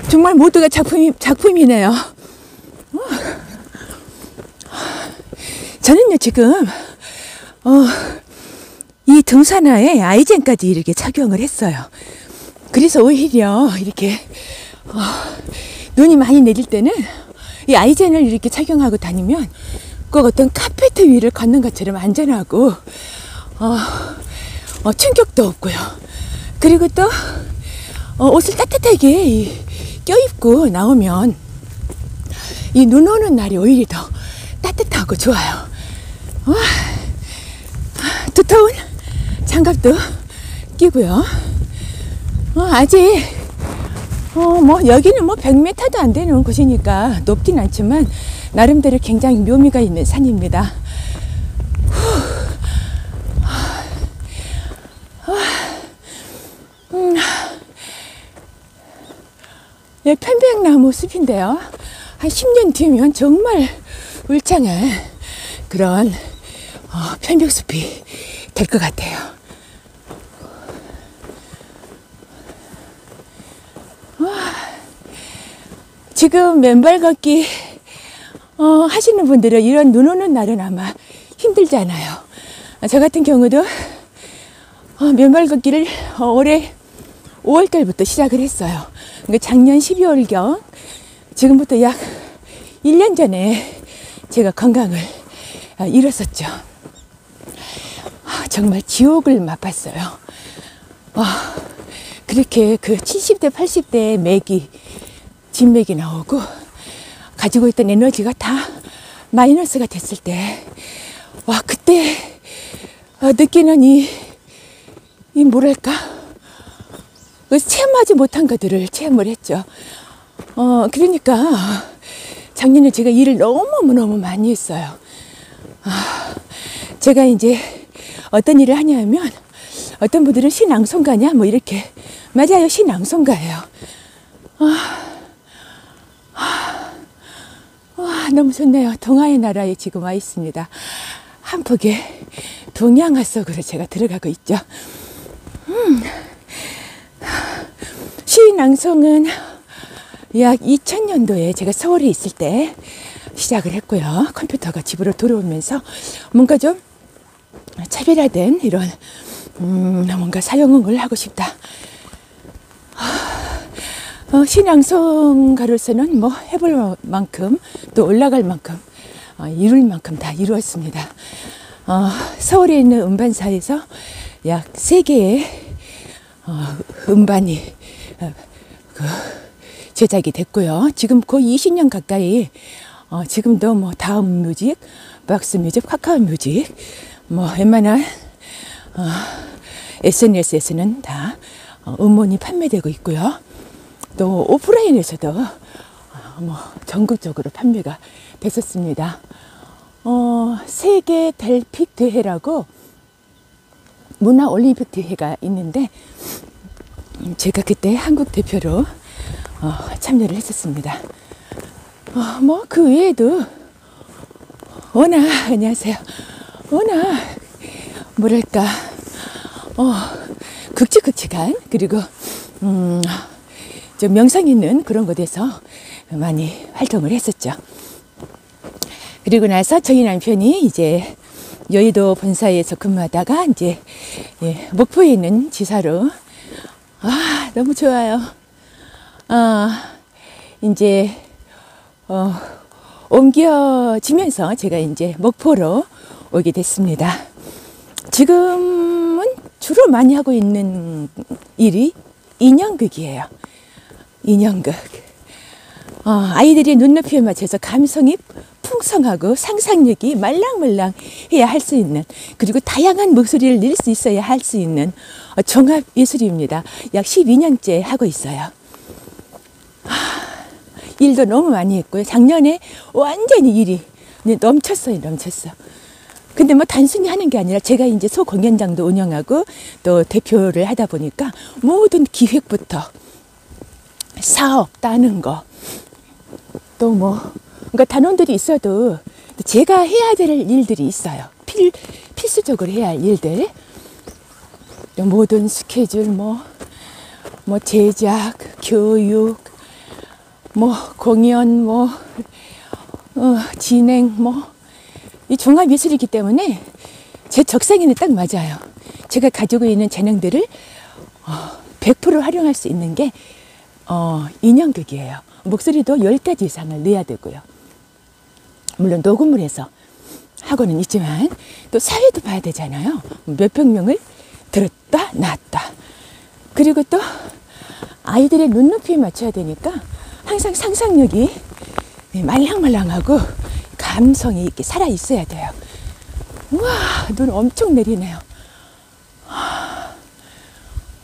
정말 모두가 작품이네요. 저는요, 지금, 이 등산화에 아이젠까지 이렇게 착용을 했어요. 그래서 오히려 이렇게, 눈이 많이 내릴 때는 이 아이젠을 이렇게 착용하고 다니면 꼭 어떤 카페트 위를 걷는 것처럼 안전하고, 충격도 없고요. 그리고 또, 옷을 따뜻하게 껴입고 나오면 이 눈 오는 날이 오히려 더 따뜻하고 좋아요. 두터운 장갑도 끼고요. 아직 여기는 100m도 안 되는 곳이니까 높진 않지만 나름대로 굉장히 묘미가 있는 산입니다. 예, 편백나무 숲인데요. 한 10년 뒤면 정말 울창한 그런 편백숲이 될 것 같아요. 지금 맨발 걷기 하시는 분들은 이런 눈 오는 날은 아마 힘들잖아요. 저 같은 경우도 맨발 걷기를 올해 5월달부터 시작을 했어요. 그러니까 작년 12월경, 지금부터 약 1년 전에 제가 건강을 잃었었죠. 정말 지옥을 맛봤어요. 그렇게 그 70대, 80대의 맥이, 진맥이 나오고, 가지고 있던 에너지가 다 마이너스가 됐을 때, 그때 느끼는 이 뭐랄까, 체험하지 못한 것들을 체험을 했죠. 그러니까 작년에 제가 일을 너무너무 많이 했어요. 제가 이제 어떤 일을 하냐면, 어떤 분들은 시낭송가냐 뭐 이렇게, 맞아요, 시낭송가예요. 너무 좋네요. 동화의 나라에 지금 와 있습니다. 한 폭의 동양화 속으로 제가 들어가고 있죠. 시낭송은 약 2000년도에 제가 서울에 있을 때 시작을 했고요. 컴퓨터가 집으로 들어오면서 뭔가 좀 차별화된 이런 뭔가 사용을 하고 싶다. 시낭송가로서는 뭐 해볼 만큼 또 올라갈 만큼 이룰 만큼 다 이루었습니다. 서울에 있는 음반사에서 약 3개의 음반이 제작이 됐고요. 지금 거의 20년 가까이 지금도 뭐 다음 뮤직, 박스 뮤직, 카카오 뮤직, 뭐 웬만한 SNS에서는 다 음원이 판매되고 있고요. 또 오프라인에서도 뭐 전국적으로 판매가 됐었습니다. 세계 델픽 대회라고 문화 올림픽 대회가 있는데 제가 그때 한국 대표로 참여를 했었습니다. 뭐 그 외에도 워낙, 안녕하세요, 워낙 뭐랄까 굵직굵직한, 그리고 좀 명성 있는 그런 곳에서 많이 활동을 했었죠. 그리고 나서 저희 남편이 이제 여의도 본사에서 근무하다가 이제 목포에 있는 지사로, 너무 좋아요. 이제 옮겨지면서 제가 이제 목포로 오게 됐습니다. 지금은 주로 많이 하고 있는 일이 인형극이에요. 인형극. 아이들이 눈높이에 맞춰서 감성이 풍성하고 상상력이 말랑말랑 해야 할 수 있는, 그리고 다양한 목소리를 낼 수 있어야 할 수 있는 종합 예술입니다. 약 12년째 하고 있어요. 일도 너무 많이 했고요. 작년에 완전히 일이 넘쳤어요. 근데 뭐 단순히 하는 게 아니라 제가 이제 소공연장도 운영하고 또 대표를 하다 보니까 모든 기획부터 사업 따는 거, 또 뭐, 그러니까 단원들이 있어도 제가 해야 될 일들이 있어요. 필수적으로 해야 할 일들. 모든 스케줄, 뭐, 뭐 제작, 교육, 뭐 공연, 뭐 진행, 뭐 이 종합예술이기 때문에 제 적성에는 딱 맞아요. 제가 가지고 있는 재능들을 100% 활용할 수 있는 게 인형극이에요. 목소리도 10가지 이상을 내야 되고요. 물론 녹음을 해서 하고는 있지만 또 사회도 봐야 되잖아요. 몇백 명을 들었다 놨다. 그리고 또 아이들의 눈높이에 맞춰야 되니까 항상 상상력이 말랑말랑하고 감성이 이렇게 살아있어야 돼요. 우와, 눈 엄청 내리네요.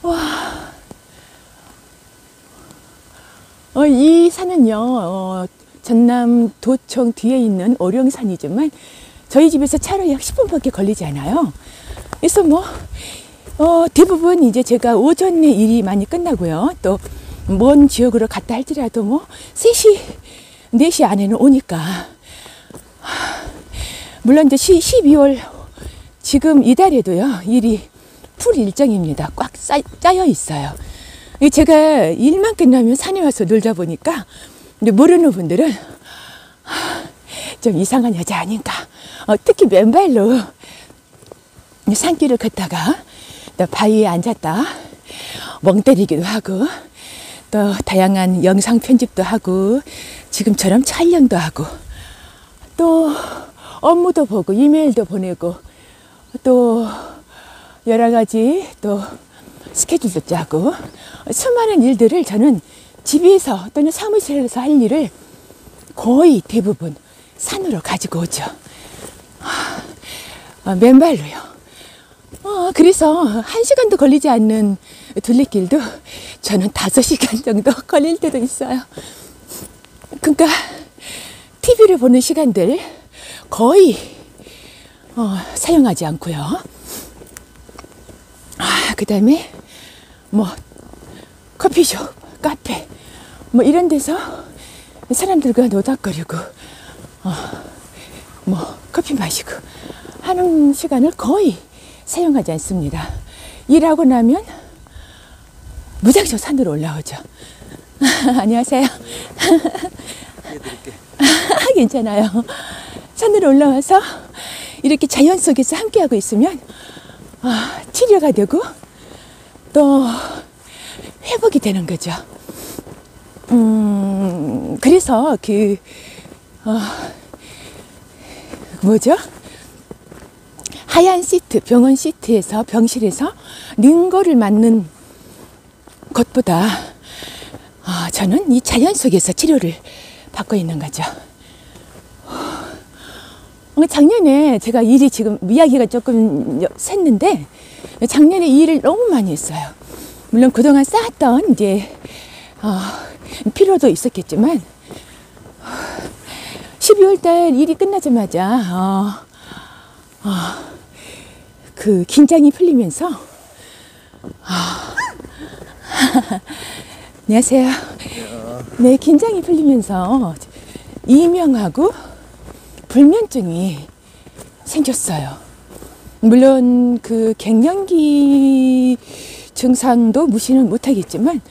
와. 이 산은요, 전남 도청 뒤에 있는 오령산이지만 저희 집에서 차로 약 10분밖에 걸리지 않아요. 그래서 뭐, 대부분 이제 제가 오전에 일이 많이 끝나고요. 또 먼 지역으로 갔다 할지라도 뭐 3시, 4시 안에는 오니까. 물론 이제 12월 지금 이달에도요, 일이 풀 일정입니다. 꽉 짜여 있어요. 제가 일만 끝나면 산에 와서 놀다 보니까 이제 모르는 분들은 좀 이상한 여자 아닌가. 특히 맨발로 산길을 걷다가 또 바위에 앉았다 멍 때리기도 하고 또 다양한 영상 편집도 하고 지금처럼 촬영도 하고 또 업무도 보고 이메일도 보내고 또 여러 가지 또 스케줄도 짜고 수많은 일들을 저는 집에서 또는 사무실에서 할 일을 거의 대부분 산으로 가지고 오죠. 맨발로요. 그래서 1시간도 걸리지 않는 둘레길도 저는 5시간 정도 걸릴 때도 있어요. 그러니까 TV를 보는 시간들 거의 사용하지 않고요. 그 다음에 뭐 커피숍, 카페 뭐 이런 데서 사람들과 노닥거리고 뭐 커피 마시고 하는 시간을 거의 사용하지 않습니다. 일하고 나면 무작정 산으로 올라오죠. 안녕하세요. 괜찮아요. 산으로 올라와서 이렇게 자연 속에서 함께하고 있으면 치료가 되고 또 회복이 되는 거죠. 그래서 뭐죠? 하얀 시트, 병원 시트에서 병실에서 능거를 맞는 것보다 저는 이 자연 속에서 치료를 받고 있는 거죠. 작년에 제가 일이 지금 이야기가 조금 샜는데 작년에 일을 너무 많이 했어요. 물론 그동안 쌓았던 이제 피로도 있었겠지만 12월 달 일이 끝나자마자 그 긴장이 풀리면서 안녕하세요. 네, 긴장이 풀리면서 이명하고 불면증이 생겼어요. 물론 그 갱년기 증상도 무시는 못하겠지만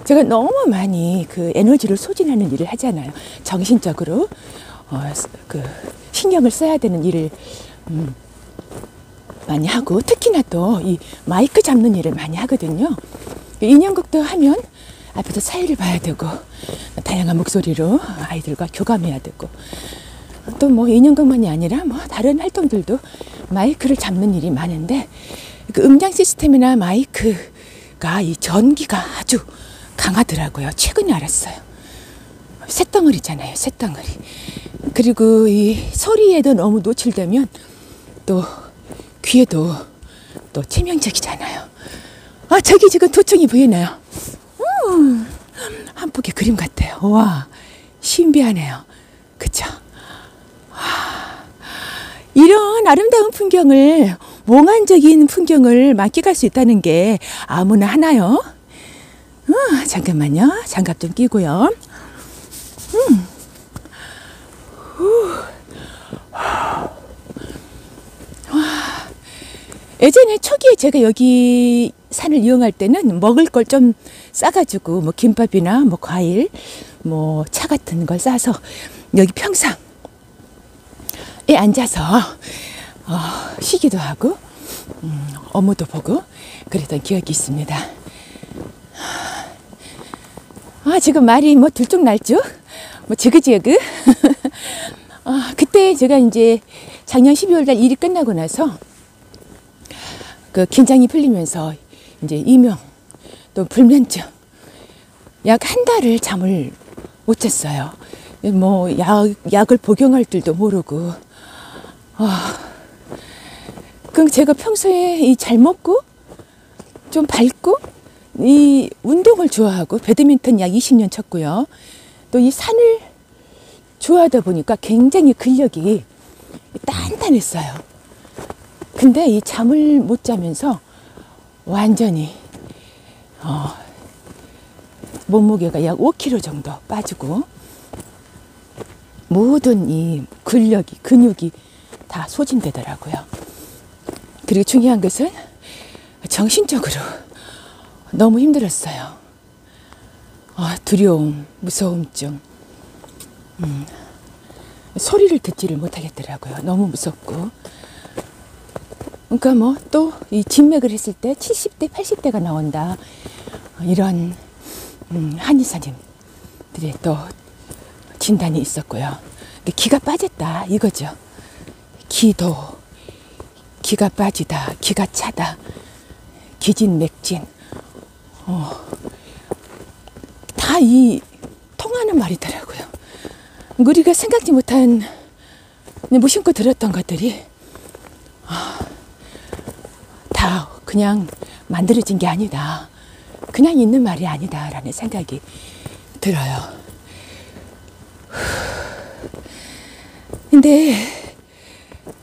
제가 너무 많이 그 에너지를 소진하는 일을 하잖아요. 정신적으로 그 신경을 써야 되는 일을 많이 하고 특히나 또 이 마이크 잡는 일을 많이 하거든요. 인형극도 하면 앞에서 사회를 봐야 되고 다양한 목소리로 아이들과 교감해야 되고 또 뭐 인형극만이 아니라 뭐 다른 활동들도 마이크를 잡는 일이 많은데 그 음량 시스템이나 마이크가 이 전기가 아주 강하더라고요. 최근에 알았어요. 쇳덩어리잖아요. 쇳덩어리. 그리고 이 소리에도 너무 노출되면 또 귀에도 또 치명적이잖아요. 저기 지금 도청이 보이나요? 한 폭의 그림 같아요. 와, 신비하네요. 그쵸? 이런 아름다운 풍경을, 몽환적인 풍경을 만끽할 수 있다는 게 아무나 하나요? 잠깐만요. 장갑 좀 끼고요. 예전에 초기에 제가 여기 산을 이용할 때는 먹을 걸 좀 싸가지고 뭐 김밥이나 뭐 과일, 뭐 차 같은 걸 싸서 여기 평상에 앉아서 쉬기도 하고 업무도 보고 그랬던 기억이 있습니다. 지금 말이 뭐 들쭉날쭉 뭐 지그지그 그때 제가 이제 작년 12월 달 일이 끝나고 나서 그 긴장이 풀리면서 이제 이명 또 불면증 약 한 달을 잠을 못 잤어요. 뭐 약을 복용할 줄도 모르고 그럼 제가 평소에 이 잘 먹고 좀 밝고 이 운동을 좋아하고 배드민턴 약 20년 쳤고요. 또 이 산을 좋아하다 보니까 굉장히 근력이 단단했어요. 근데 이 잠을 못 자면서 완전히 몸무게가 약 5kg 정도 빠지고 모든 이 근육이 다 소진되더라고요. 그리고 중요한 것은 정신적으로 너무 힘들었어요. 두려움, 무서움증, 소리를 듣지를 못하겠더라고요. 너무 무섭고. 그러니까 뭐 또 이 진맥을 했을 때 70대, 80대가 나온다. 이런 한의사님들의 또 진단이 있었고요. 기가 빠졌다 이거죠. 기가 빠지다, 기가 차다, 기진맥진. 다 이 통하는 말이더라고요. 우리가 생각지 못한 무심코 들었던 것들이 다 그냥 만들어진 게 아니다. 그냥 있는 말이 아니다 라는 생각이 들어요. 근데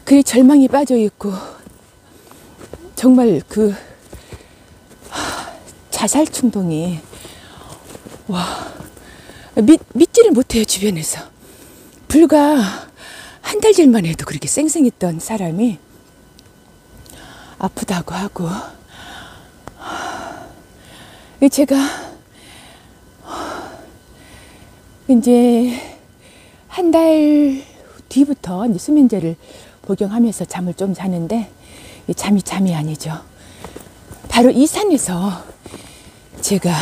그 절망이 빠져 있고 정말 그 자살 충동이 믿지를 못해요. 주변에서 불과 한 달 전만 해도 그렇게 쌩쌩했던 사람이 아프다고 하고 제가 이제 한 달 뒤부터 이제 수면제를 복용하면서 잠을 좀 자는데 잠이 아니죠. 바로 이 산에서 제가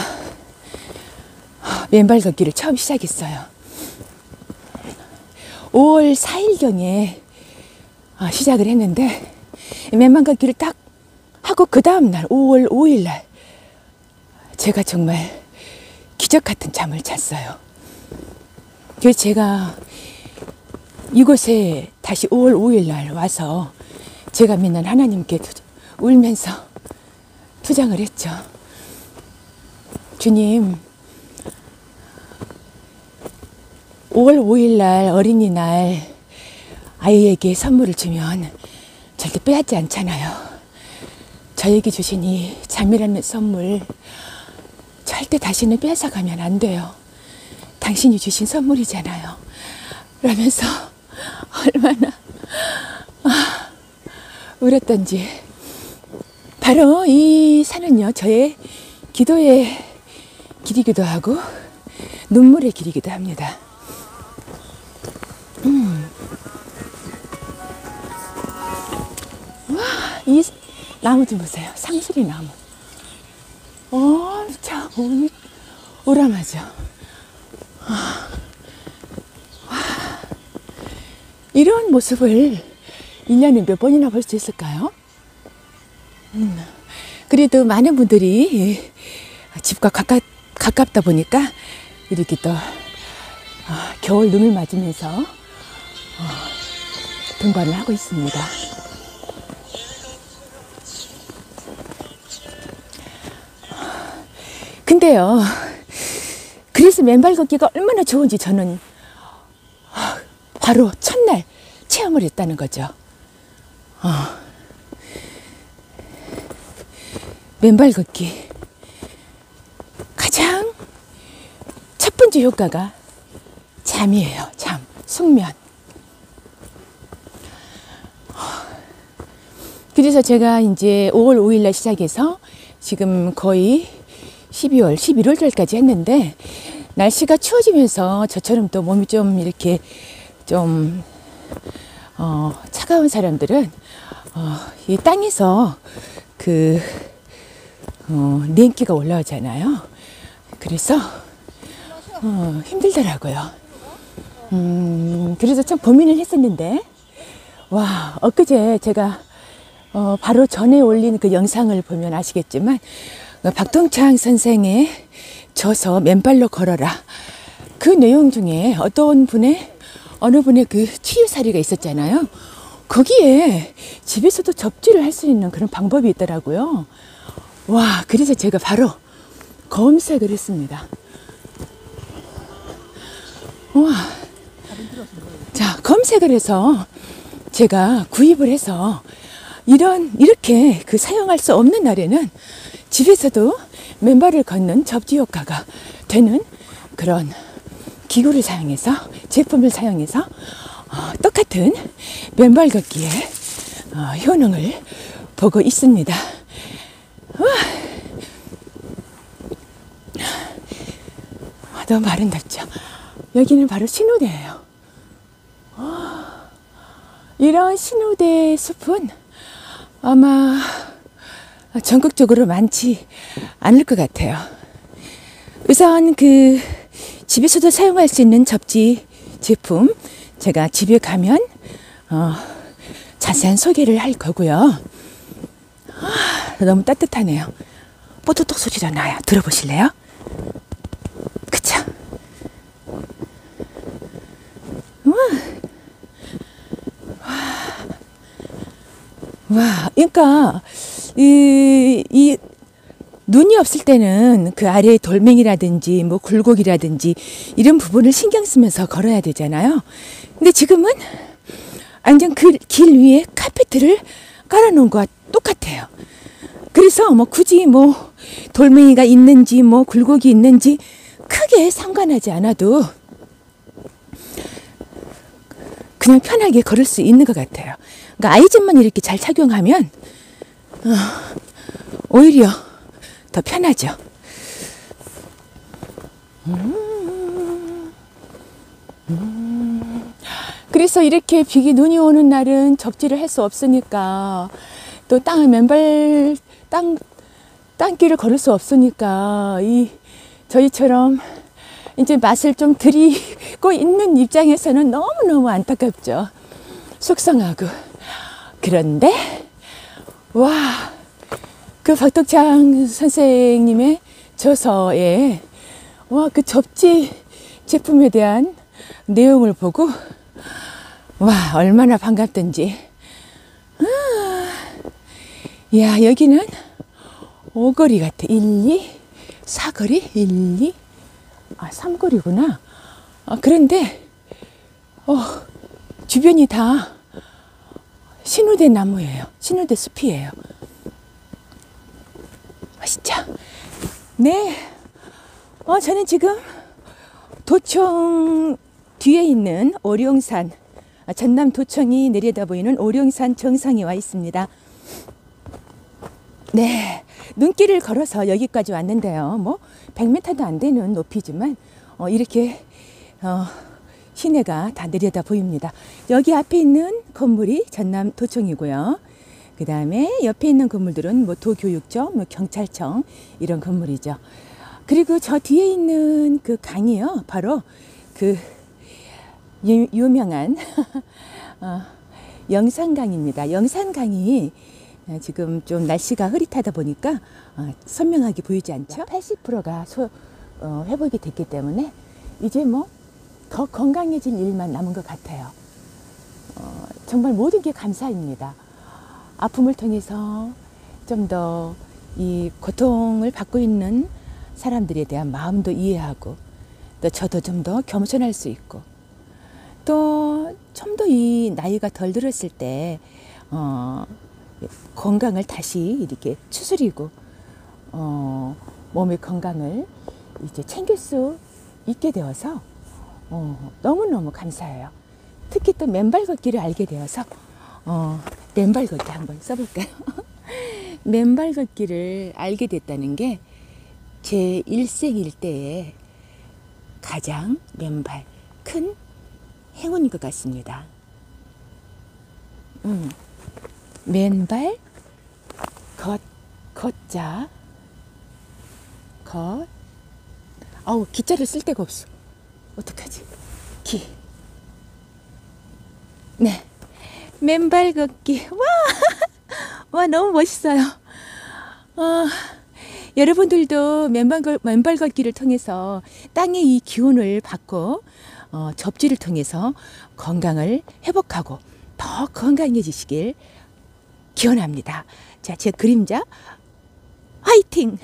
맨발 걷기를 처음 시작했어요. 5월 4일경에 시작을 했는데 맨발 걷기를 딱 하고 그 다음날 5월 5일날 제가 정말 기적 같은 잠을 잤어요. 그래서 제가 이곳에 다시 5월 5일날 와서 제가 믿는 하나님께 울면서 투정을 했죠. 주님, 5월 5일날 어린이날 아이에게 선물을 주면 절대 빼앗지 않잖아요. 저에게 주신 이 잠이라는 선물 절대 다시는 뺏어가면 안 돼요. 당신이 주신 선물이잖아요. 그러면서 얼마나 울었던지. 바로 이 산은요, 저의 기도의 길이기도 하고 눈물의 길이기도 합니다. 와, 이 나무 좀 보세요. 상수리 나무. 참 오람하죠. 이런 모습을 1년에 몇 번이나 볼 수 있을까요? 그래도 많은 분들이 집과 가깝다 보니까 이렇게 또 겨울 눈을 맞으면서 등반을 하고 있습니다. 근데요, 그래서 맨발 걷기가 얼마나 좋은지 저는 바로 첫날 체험을 했다는 거죠. 맨발 걷기 가장 첫 번째 효과가 잠이에요. 숙면. 그래서 제가 이제 5월 5일 날 시작해서 지금 거의 12월, 11월 달까지 했는데, 날씨가 추워지면서 저처럼 또 몸이 좀 이렇게 좀 차가운 사람들은 이 땅에서 그 냉기가 올라오잖아요. 그래서 힘들더라고요. 그래서 참 고민을 했었는데, 와, 엊그제 제가 바로 전에 올린 그 영상을 보면 아시겠지만, 박동창 선생의 저서 맨발로 걸어라, 그 내용 중에 어느 분의 그 치유 사례가 있었잖아요. 거기에 집에서도 접지를 할 수 있는 그런 방법이 있더라고요. 와, 그래서 제가 바로 검색을 했습니다. 와, 자, 검색을 해서 제가 구입을 해서 이렇게 그 사용할 수 없는 날에는 집에서도 맨발을 걷는 접지 효과가 되는 그런 기구를 사용해서, 제품을 사용해서 똑같은 맨발 걷기의 효능을 보고 있습니다. 너무 아름답죠? 여기는 바로 신우대예요. 이런 신우대 숲은 아마 전국적으로 많지 않을 것 같아요. 우선 그 집에서도 사용할 수 있는 접지 제품, 제가 집에 가면 자세한 소개를 할 거고요. 너무 따뜻하네요. 뽀또똑 소리가 나요. 들어보실래요? 그쵸? 와, 그러니까 이 눈이 없을 때는 그 아래에 돌멩이라든지 뭐 굴곡이라든지 이런 부분을 신경 쓰면서 걸어야 되잖아요. 근데 지금은 완전 그 길 위에 카페트를 깔아놓은 거와 똑같아요. 그래서 뭐 굳이 뭐 돌멩이가 있는지 뭐 굴곡이 있는지 크게 상관하지 않아도 그냥 편하게 걸을 수 있는 것 같아요. 그러니까 아이젠만 이렇게 잘 착용하면 오히려 더 편하죠. 그래서 이렇게 눈이 오는 날은 접지를 할 수 없으니까, 또 땅길을 걸을 수 없으니까, 저희처럼 이제 맛을 좀 들이고 있는 입장에서는 너무너무 안타깝죠. 속상하고. 그런데, 와, 그 박덕창 선생님의 저서에, 와, 그 접지 제품에 대한 내용을 보고, 와, 얼마나 반갑던지. 야, 여기는 5거리 같아. 1, 2, 4거리? 1, 2, 3거리구나. 그런데, 주변이 다 신우대 나무예요. 신우대 숲이에요. 멋있죠? 네. 저는 지금 도청 뒤에 있는 오룡산, 전남 도청이 내려다 보이는 오룡산 정상에 와 있습니다. 네. 눈길을 걸어서 여기까지 왔는데요. 뭐 100m도 안 되는 높이지만 이렇게 시내가 다 내려다 보입니다. 여기 앞에 있는 건물이 전남 도청이고요. 그 다음에 옆에 있는 건물들은 뭐 도교육청, 뭐 경찰청 이런 건물이죠. 그리고 저 뒤에 있는 그 강이요, 바로 그 유명한 영산강입니다. 영산강이 지금 좀 날씨가 흐릿하다 보니까 선명하게 보이지 않죠? 80%가 회복이 됐기 때문에 이제 뭐 더 건강해질 일만 남은 것 같아요. 정말 모든 게 감사입니다. 아픔을 통해서 좀 더 이 고통을 받고 있는 사람들에 대한 마음도 이해하고, 또 저도 좀 더 겸손할 수 있고, 또 좀 더 이 나이가 덜 들었을 때 건강을 다시 이렇게 추스리고 몸의 건강을 이제 챙길 수 있게 되어서 너무너무 감사해요. 특히 또 맨발 걷기를 알게 되어서 맨발 걷기 한번 써볼까요? 맨발 걷기를 알게 됐다는 게 제 일생 일대에 가장 맨발 큰 행운인 것 같습니다. 맨발 걷자 아우 기자를 쓸 데가 없어. 어떡하지? 네, 맨발 걷기. 와 너무 멋있어요. 여러분들도 맨발 걷기를 통해서 땅의 이 기운을 받고 접지를 통해서 건강을 회복하고 더 건강해지시길 기원합니다. 자, 제 그림자 화이팅!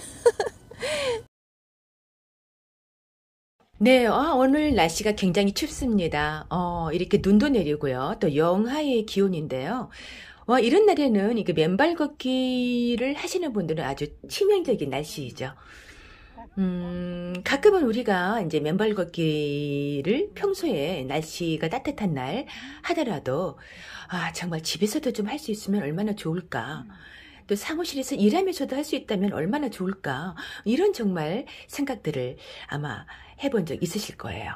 네, 오늘 날씨가 굉장히 춥습니다. 이렇게 눈도 내리고요. 또 영하의 기온인데요. 이런 날에는 이게 맨발 걷기를 하시는 분들은 아주 치명적인 날씨이죠. 가끔은 우리가 이제 맨발 걷기를 평소에 날씨가 따뜻한 날 하더라도, 정말 집에서도 좀 할 수 있으면 얼마나 좋을까. 또 사무실에서 일하면서도 할 수 있다면 얼마나 좋을까. 이런 정말 생각들을 아마 해본 적 있으실 거예요.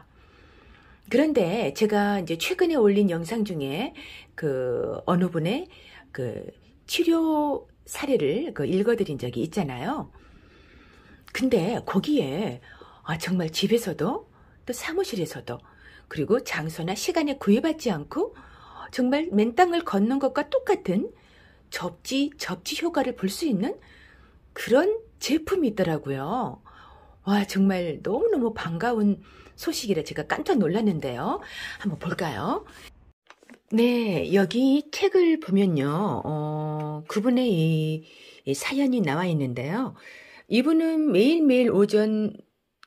그런데 제가 이제 최근에 올린 영상 중에 어느 분의 치료 사례를 읽어드린 적이 있잖아요. 근데 거기에 정말 집에서도 또 사무실에서도 그리고 장소나 시간에 구애받지 않고 정말 맨땅을 걷는 것과 똑같은 접지 효과를 볼 수 있는 그런 제품이 있더라고요. 정말 너무너무 반가운 소식이라 제가 깜짝 놀랐는데요. 한번 볼까요? 네, 여기 책을 보면요. 그분의 이 사연이 나와 있는데요. 이분은 매일매일 오전에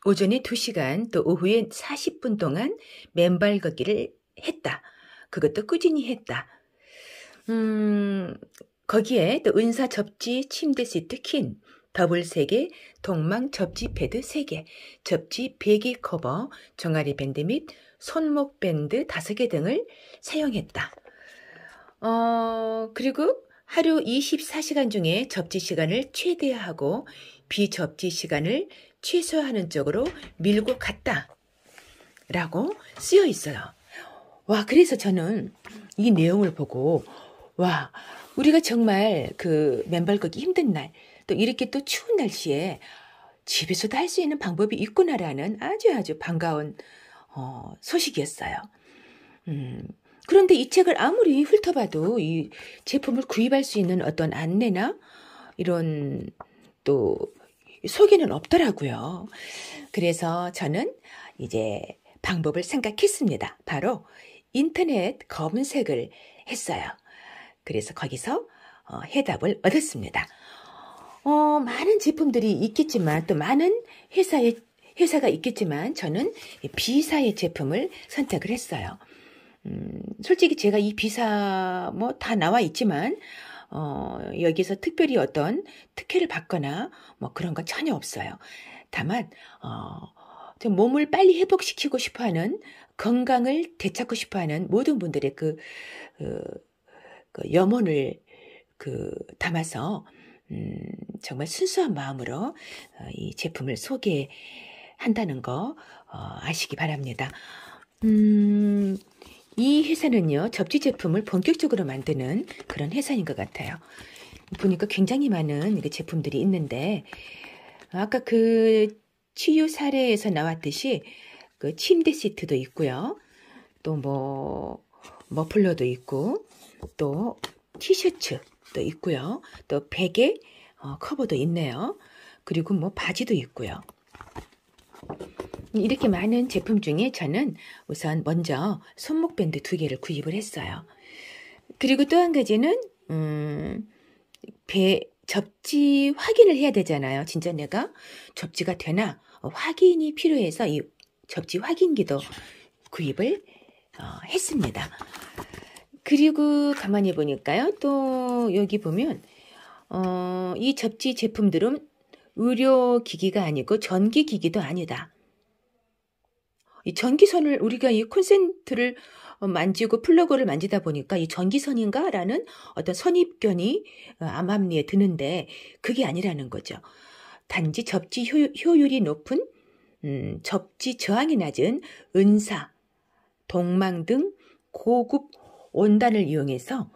2시간 또 오후에 40분 동안 맨발 걷기를 했다. 그것도 꾸준히 했다. 거기에 또 은사 접지 침대 시트 퀸, 더블 3개, 동망 접지 패드 3개, 접지 베개 커버, 종아리 밴드 및 손목 밴드 5개 등을 사용했다. 그리고 하루 24시간 중에 접지 시간을 최대화하고 비접지 시간을 최소화하는 쪽으로 밀고 갔다. 라고 쓰여 있어요. 그래서 저는 이 내용을 보고, 우리가 정말 맨발 걷기 힘든 날, 또 이렇게 또 추운 날씨에 집에서도 할 수 있는 방법이 있구나라는 아주 반가운 소식이었어요. 그런데 이 책을 아무리 훑어봐도 이 제품을 구입할 수 있는 어떤 안내나 이런 또 소개는 없더라고요. 그래서 저는 이제 방법을 생각했습니다. 바로 인터넷 검색을 했어요. 그래서 거기서 해답을 얻었습니다. 많은 제품들이 있겠지만 또 많은 회사가 있겠지만 저는 B사의 제품을 선택을 했어요. 솔직히 제가 이 B사 다 나와 있지만 여기서 특별히 어떤 특혜를 받거나 그런 건 전혀 없어요. 다만 좀 몸을 빨리 회복시키고 싶어하는 건강을 되찾고 싶어하는 모든 분들의 그 염원을 담아서 정말 순수한 마음으로 이 제품을 소개한다는 거 아시기 바랍니다. 이 회사는요, 접지 제품을 본격적으로 만드는 그런 회사인 것 같아요. 보니까 굉장히 많은 제품들이 있는데, 아까 치유 사례에서 나왔듯이 침대 시트도 있고요. 또 머플러도 있고, 또 티셔츠도 있고요. 또 베개 커버도 있네요. 그리고 바지도 있고요. 이렇게 많은 제품 중에 저는 우선 먼저 손목 밴드 2개를 구입을 했어요. 그리고 또 한 가지는 접지 확인을 해야 되잖아요. 진짜 내가 접지가 되나 확인이 필요해서 이 접지 확인기도 구입을 했습니다. 그리고 가만히 보니까요. 또 여기 보면 이 접지 제품들은 의료기기가 아니고 전기기기도 아니다. 이 전기선을 우리가 이 콘센트를 만지고 플러그를 만지다 보니까 이 전기선인가? 라는 어떤 선입견이 암암리에 드는데 그게 아니라는 거죠. 단지 접지 효율이 높은 접지 저항이 낮은 은사, 동망 등 고급 원단을 이용해서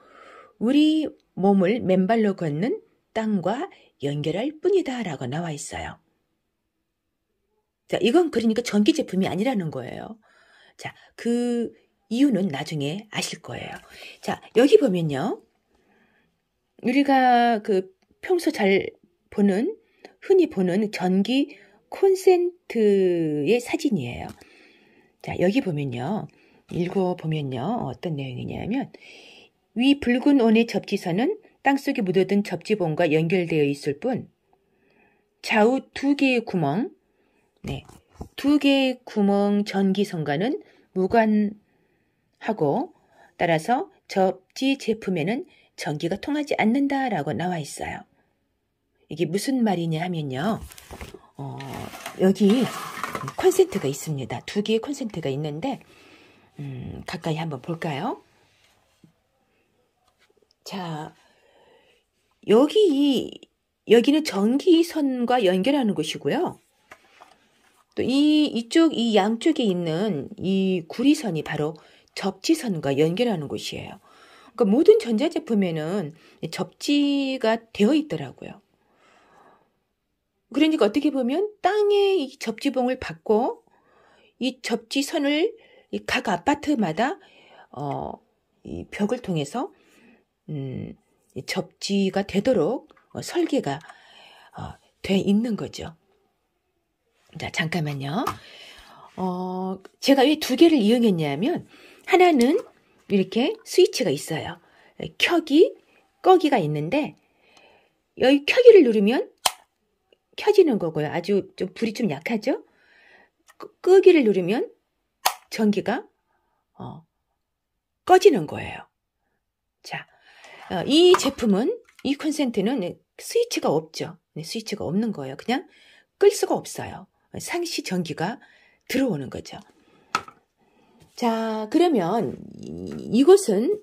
우리 몸을 맨발로 걷는 땅과 연결할 뿐이다 라고 나와 있어요. 자, 이건 그러니까 전기 제품이 아니라는 거예요. 자, 그 이유는 나중에 아실 거예요. 자, 여기 보면요. 우리가 그 평소 잘 보는, 흔히 보는 전기 콘센트의 사진이에요. 자, 여기 보면요. 읽어보면요. 어떤 내용이냐면, 위 붉은 원의 접지선은 땅속에 묻어든 접지봉과 연결되어 있을 뿐, 좌우 2개의 구멍, 네, 2개의 구멍 전기선과는 무관하고 따라서 접지 제품에는 전기가 통하지 않는다라고 나와 있어요. 이게 무슨 말이냐 하면요. 여기 콘센트가 있습니다. 2개의 콘센트가 있는데 가까이 한번 볼까요? 자, 여기는 전기선과 연결하는 곳이고요. 또 이쪽 이 양쪽에 있는 이 구리선이 바로 접지선과 연결하는 곳이에요. 그러니까 모든 전자제품에는 접지가 되어 있더라고요. 그러니까 어떻게 보면 땅에 이 접지봉을 받고 이 접지선을 각 아파트마다 이 벽을 통해서 접지가 되도록 설계가 돼 있는 거죠. 자, 잠깐만요. 제가 왜 2개를 이용했냐면 하나는 이렇게 스위치가 있어요. 켜기, 꺼기가 있는데 여기 켜기를 누르면 켜지는 거고요. 아주 좀 불이 좀 약하죠? 끄기를 누르면 전기가 꺼지는 거예요. 자, 이 제품은 이 콘센트는 스위치가 없죠. 스위치가 없는 거예요. 그냥 끌 수가 없어요. 상시 전기가 들어오는 거죠. 자, 그러면 이것은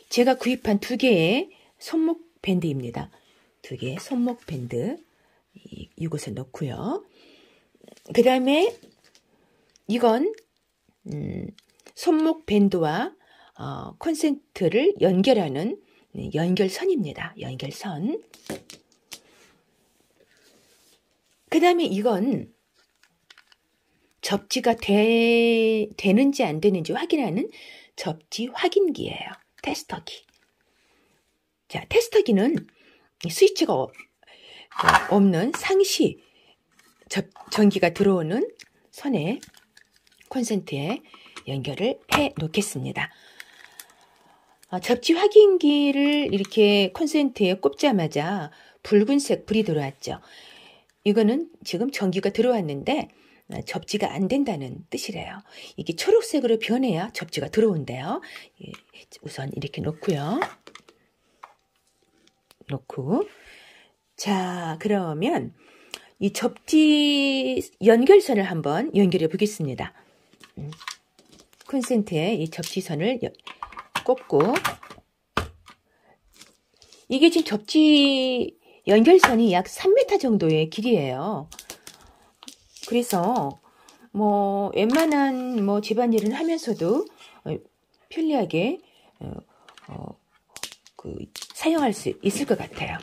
제가 구입한 2개의 손목 밴드입니다. 2개의 손목 밴드 이곳에 넣고요. 그 다음에 이건 손목 밴드와 콘센트를 연결하는 연결선입니다. 연결선. 그 다음에 이건 접지가 되는지 안 되는지 확인하는 접지 확인기예요. 테스터기. 자, 테스터기는 스위치가 없는 상시 전기가 들어오는 선에 콘센트에 연결을 해 놓겠습니다. 접지 확인기를 이렇게 콘센트에 꼽자마자 붉은색 불이 들어왔죠. 이거는 지금 전기가 들어왔는데 접지가 안 된다는 뜻이래요. 이게 초록색으로 변해야 접지가 들어온대요. 우선 이렇게 놓고요. 자, 그러면 이 접지 연결선을 한번 연결해 보겠습니다. 콘센트에 이 접지선을 꼽고 이게 지금 접지 연결선이 약 3m 정도의 길이에요. 그래서 웬만한 집안일을 하면서도 편리하게 사용할 수 있을 것 같아요.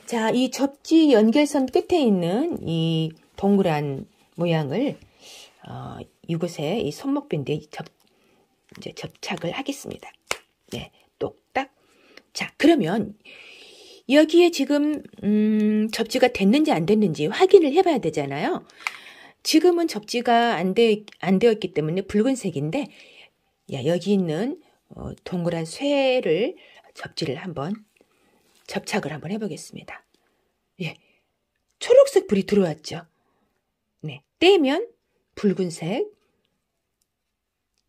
자, 이 접지 연결선 끝에 있는 이 동그란 모양을 이곳에 이 손목밴드에 이제 접착을 하겠습니다. 네, 똑딱. 자, 그러면 여기에 지금 접지가 됐는지 안 됐는지 확인을 해봐야 되잖아요. 지금은 접지가 안 되었기 때문에 붉은색인데, 여기 있는 동그란 쇠를 접지를 한번 접착을 한번 해보겠습니다. 예, 초록색 불이 들어왔죠. 네, 떼면 붉은색,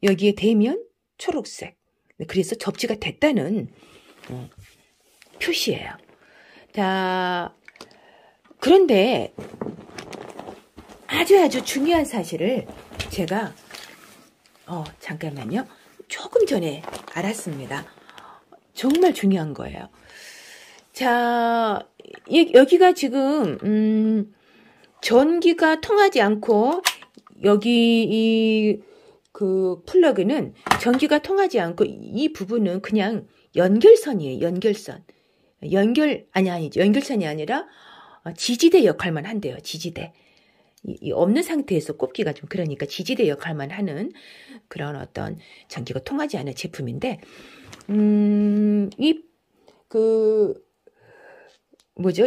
여기에 대면 초록색. 그래서 접지가 됐다는 표시예요. 자, 그런데 아주 중요한 사실을 제가 잠깐만요. 조금 전에 알았습니다. 정말 중요한 거예요. 자, 여기가 지금 전기가 통하지 않고 여기 그 플러그는 전기가 통하지 않고 이 부분은 그냥 연결선이에요. 연결선. 아니죠. 연결선이 아니라 지지대 역할만 한대요. 지지대. 이 없는 상태에서 꼽기가 좀 그러니까 지지대 역할만 하는 그런 어떤 전기가 통하지 않은 제품인데,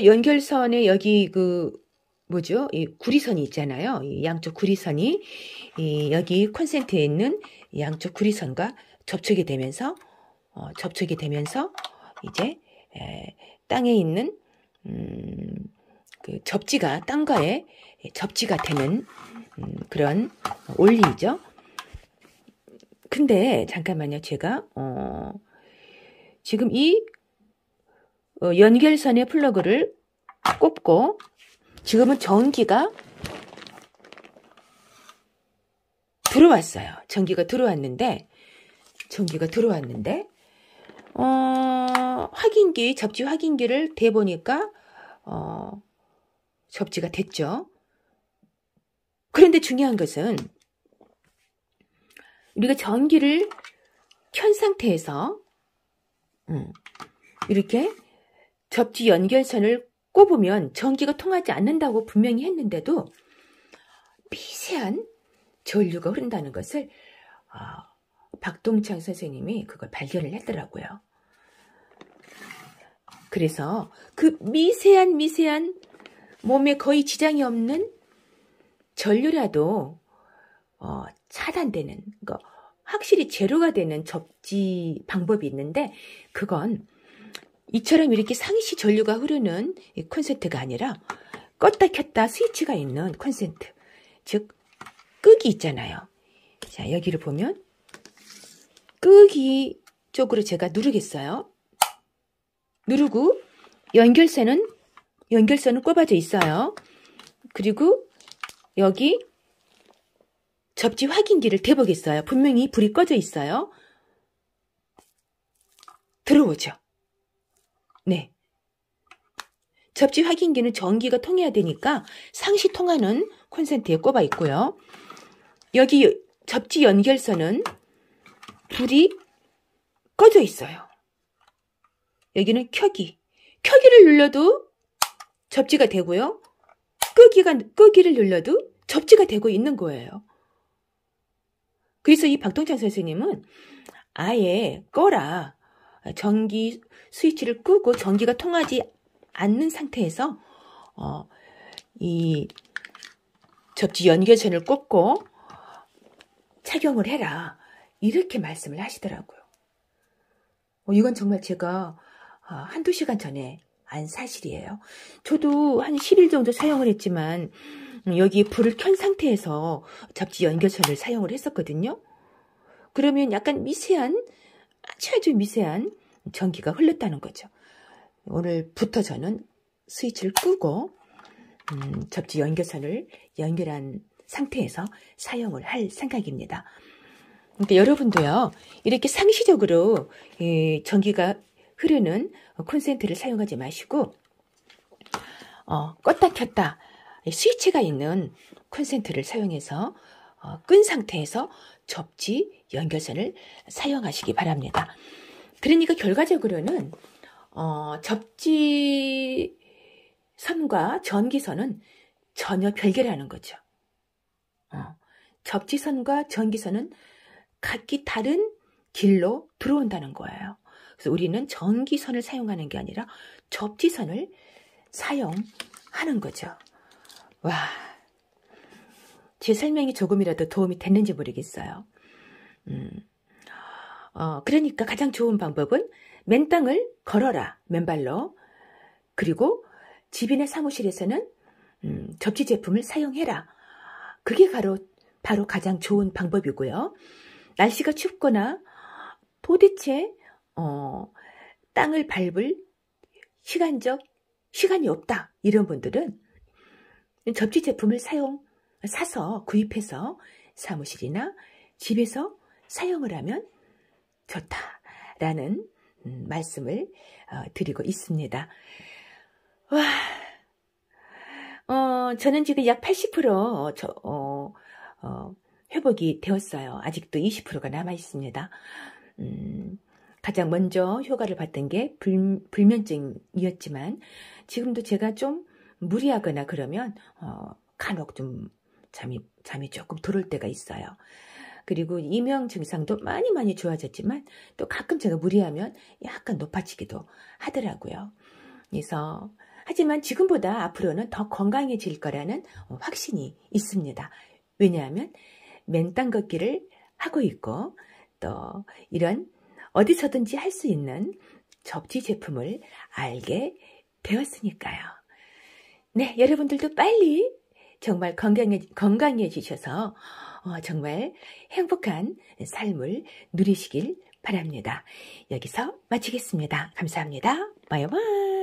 연결선에 여기 이 구리선이 있잖아요. 이 양쪽 구리선이, 여기 콘센트에 있는 양쪽 구리선과 접촉이 되면서, 이제, 땅에 있는, 그 접지가, 땅과의 접지가 되는, 그런 원리이죠. 근데, 잠깐만요. 제가, 지금 이, 연결선의 플러그를 꼽고, 지금은 전기가 들어왔어요. 전기가 들어왔는데, 접지 확인기를 대보니까, 접지가 됐죠. 그런데 중요한 것은, 우리가 전기를 켠 상태에서, 이렇게 접지 연결선을 꼽으면 전기가 통하지 않는다고 분명히 했는데도 미세한 전류가 흐른다는 것을 박동창 선생님이 그걸 발견을 했더라고요. 그래서 그 미세한 몸에 거의 지장이 없는 전류라도 차단되는, 확실히 제로가 되는 접지 방법이 있는데, 그건 이처럼 이렇게 상시 전류가 흐르는 콘센트가 아니라 껐다 켰다 스위치가 있는 콘센트, 즉 끄기 있잖아요. 자, 여기를 보면 끄기 쪽으로 제가 누르겠어요. 누르고 연결선은 꼽아져 있어요. 그리고 여기 접지 확인기를 대보겠어요. 분명히 불이 꺼져 있어요. 들어오죠. 네. 접지 확인기는 전기가 통해야 되니까 상시 통하는 콘센트에 꼽아 있고요. 여기 접지 연결선은 불이 꺼져 있어요. 여기는 켜기를 눌러도 접지가 되고요. 끄기를 눌러도 접지가 되고 있는 거예요. 그래서 이 박동찬 선생님은 아예 꺼라, 전기 스위치를 끄고 전기가 통하지 않는 상태에서 이 접지 연결선을 꼽고 착용을 해라, 이렇게 말씀을 하시더라고요. 이건 정말 제가 한두 시간 전에 안 사실이에요. 저도 한 10일 정도 사용을 했지만 여기 불을 켠 상태에서 접지 연결선을 사용을 했었거든요. 그러면 약간 아주 미세한 전기가 흘렀다는 거죠. 오늘부터 저는 스위치를 끄고 접지 연결선을 연결한 상태에서 사용을 할 생각입니다. 그러니까 여러분도요, 이렇게 상시적으로 전기가 흐르는 콘센트를 사용하지 마시고 껐다 켰다 스위치가 있는 콘센트를 사용해서 끈 상태에서 접지 연결선을 사용하시기 바랍니다. 그러니까 결과적으로는 접지 선과 전기선은 전혀 별개라는 거죠. 접지선과 전기선은 각기 다른 길로 들어온다는 거예요. 그래서 우리는 전기선을 사용하는 게 아니라 접지선을 사용하는 거죠. 와, 제 설명이 조금이라도 도움이 됐는지 모르겠어요. 그러니까 가장 좋은 방법은 맨땅을 걸어라, 맨발로. 그리고 집이나 사무실에서는 접지 제품을 사용해라. 그게 바로 가장 좋은 방법이고요. 날씨가 춥거나 도대체 땅을 밟을 시간이 없다, 이런 분들은 접지 제품을 사서 구입해서 사무실이나 집에서 사용을 하면 좋다라는 말씀을 드리고 있습니다. 와, 저는 지금 약 80% 회복이 되었어요. 아직도 20%가 남아 있습니다. 가장 먼저 효과를 봤던 게 불면증이었지만 지금도 제가 좀 무리하거나 그러면 간혹 좀 잠이 조금 들어올 때가 있어요. 그리고 이명 증상도 많이 좋아졌지만 또 가끔 제가 무리하면 약간 높아지기도 하더라고요. 그래서 하지만 지금보다 앞으로는 더 건강해질 거라는 확신이 있습니다. 왜냐하면 맨땅 걷기를 하고 있고 또 이런 어디서든지 할 수 있는 접지 제품을 알게 되었으니까요. 네, 여러분들도 빨리 정말 건강해지셔서 정말 행복한 삶을 누리시길 바랍니다. 여기서 마치겠습니다. 감사합니다. 바이바이.